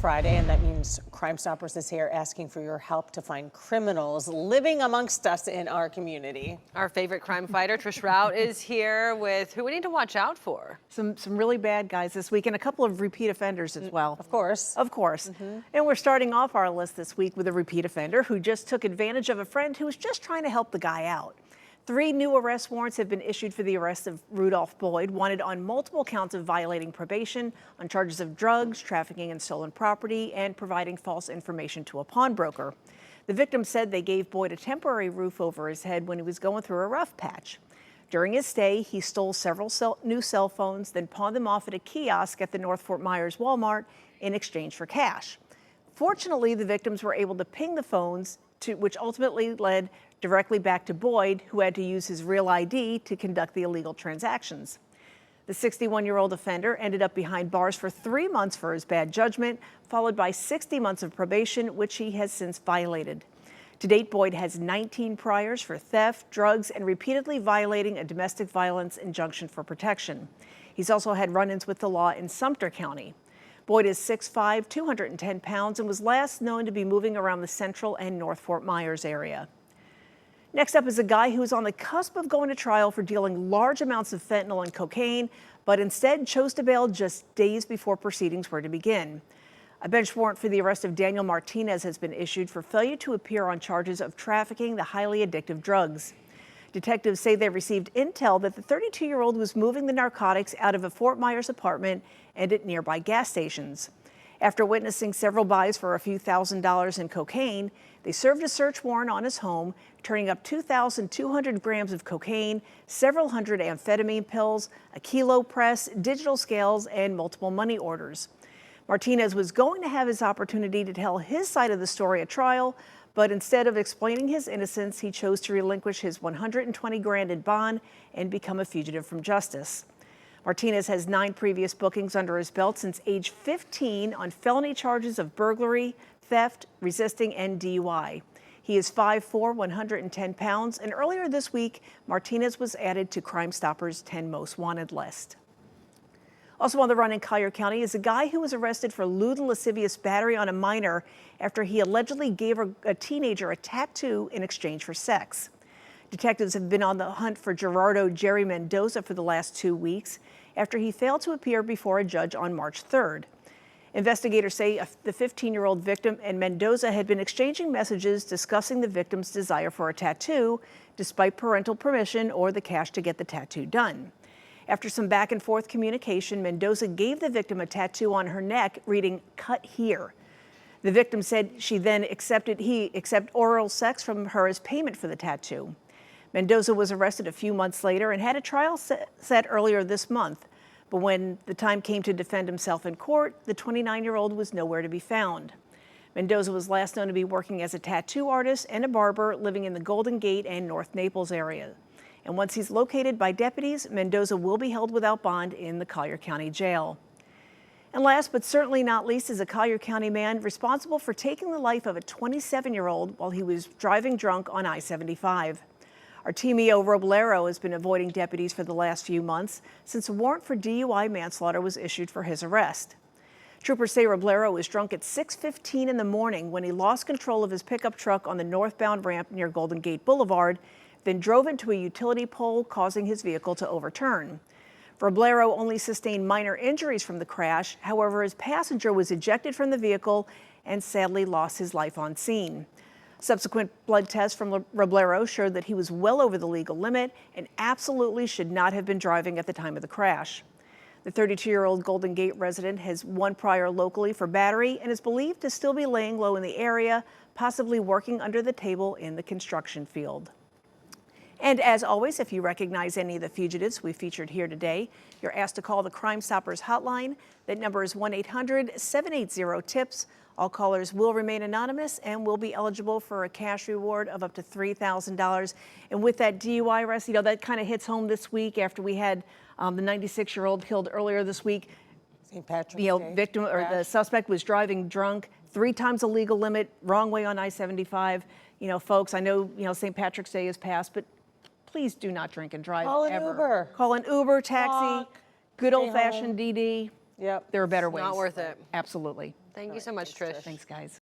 Friday, and that means Crime Stoppers is here asking for your help to find criminals living amongst us in our community. Our favorite crime fighter, Trish Rout, is here with who we need to watch out for. Some really bad guys this week and a couple of repeat offenders as well. Of course. Of course. And we're starting off our list this week with a repeat offender who just took advantage of a friend who was just trying to help the guy out. 3 new arrest warrants have been issued for the arrest of Rudolph Boyd, wanted on multiple counts of violating probation on charges of drugs, trafficking in stolen property, and providing false information to a pawnbroker. The victim said they gave Boyd a temporary roof over his head when he was going through a rough patch. During his stay, he stole several new cell phones, then pawned them off at a kiosk at the North Fort Myers Walmart in exchange for cash. Fortunately, the victims were able to ping the phones, which ultimately led directly back to Boyd, who had to use his real ID to conduct the illegal transactions. The 61-year-old offender ended up behind bars for 3 months for his bad judgment, followed by 60 months of probation, which he has since violated. To date, Boyd has 19 priors for theft, drugs, and repeatedly violating a domestic violence injunction for protection. He's also had run-ins with the law in Sumter County. Boyd is 6'5", 210 pounds, and was last known to be moving around the Central and North Fort Myers area. Next up is a guy who is on the cusp of going to trial for dealing large amounts of fentanyl and cocaine, but instead chose to bail just days before proceedings were to begin. A bench warrant for the arrest of Daniel Martinez has been issued for failure to appear on charges of trafficking the highly addictive drugs. Detectives say they received intel that the 32-year-old was moving the narcotics out of a Fort Myers apartment and at nearby gas stations. After witnessing several buys for a few $1,000s in cocaine, they served a search warrant on his home, turning up 2,200 grams of cocaine, several hundred amphetamine pills, a kilo press, digital scales, and multiple money orders. Martinez was going to have his opportunity to tell his side of the story at trial, but instead of explaining his innocence, he chose to relinquish his 120 grand in bond and become a fugitive from justice. Martinez has 9 previous bookings under his belt since age 15 on felony charges of burglary, theft, resisting, and DUI. He is 5'4", 110 pounds, and earlier this week, Martinez was added to Crime Stoppers' 10 most wanted list. Also on the run in Collier County is a guy who was arrested for lewd and lascivious battery on a minor after he allegedly gave a teenager a tattoo in exchange for sex. Detectives have been on the hunt for Gerardo Mendoza for the last 2 weeks after he failed to appear before a judge on March 3rd. Investigators say the 15-year-old victim and Mendoza had been exchanging messages discussing the victim's desire for a tattoo, despite parental permission or the cash to get the tattoo done. After some back and forth communication, Mendoza gave the victim a tattoo on her neck reading, "Cut here." The victim said he accepted oral sex from her as payment for the tattoo. Mendoza was arrested a few months later and had a trial set earlier this month. But when the time came to defend himself in court, the 29-year-old was nowhere to be found. Mendoza was last known to be working as a tattoo artist and a barber living in the Golden Gate and North Naples area. And once he's located by deputies, Mendoza will be held without bond in the Collier County Jail. And last but certainly not least is a Collier County man responsible for taking the life of a 27-year-old while he was driving drunk on I-75. Artemio Rero has been avoiding deputies for the last few months since a warrant for DUI manslaughter was issued for his arrest. Troopers say Rero was drunk at 6:15 in the morning when he lost control of his pickup truck on the northbound ramp near Golden Gate Boulevard, then drove into a utility pole, causing his vehicle to overturn. Rero only sustained minor injuries from the crash. However, his passenger was ejected from the vehicle and sadly lost his life on scene. Subsequent blood tests from Rero showed that he was well over the legal limit and absolutely should not have been driving at the time of the crash. The 32-year-old Golden Gate resident has 1 prior locally for battery and is believed to still be laying low in the area, possibly working under the table in the construction field. And as always, if you recognize any of the fugitives we featured here today, you're asked to call the Crime Stoppers hotline. That number is 1-800-780-TIPS. All callers will remain anonymous and will be eligible for a cash reward of up to $3,000. And with that DUI arrest, that kind of hits home this week after we had the 96-year-old killed earlier this week. St. Patrick's Day Victim or the suspect was driving drunk, 3 times the legal limit, wrong way on I-75. Folks, I know St. Patrick's Day is past, but please do not drink and drive Call an ever. Uber. Call an Uber, taxi, Walk, good old-fashioned DD. Yep. There are better ways. Not worth it. Absolutely. Thank you so much, Trish. Thanks, guys.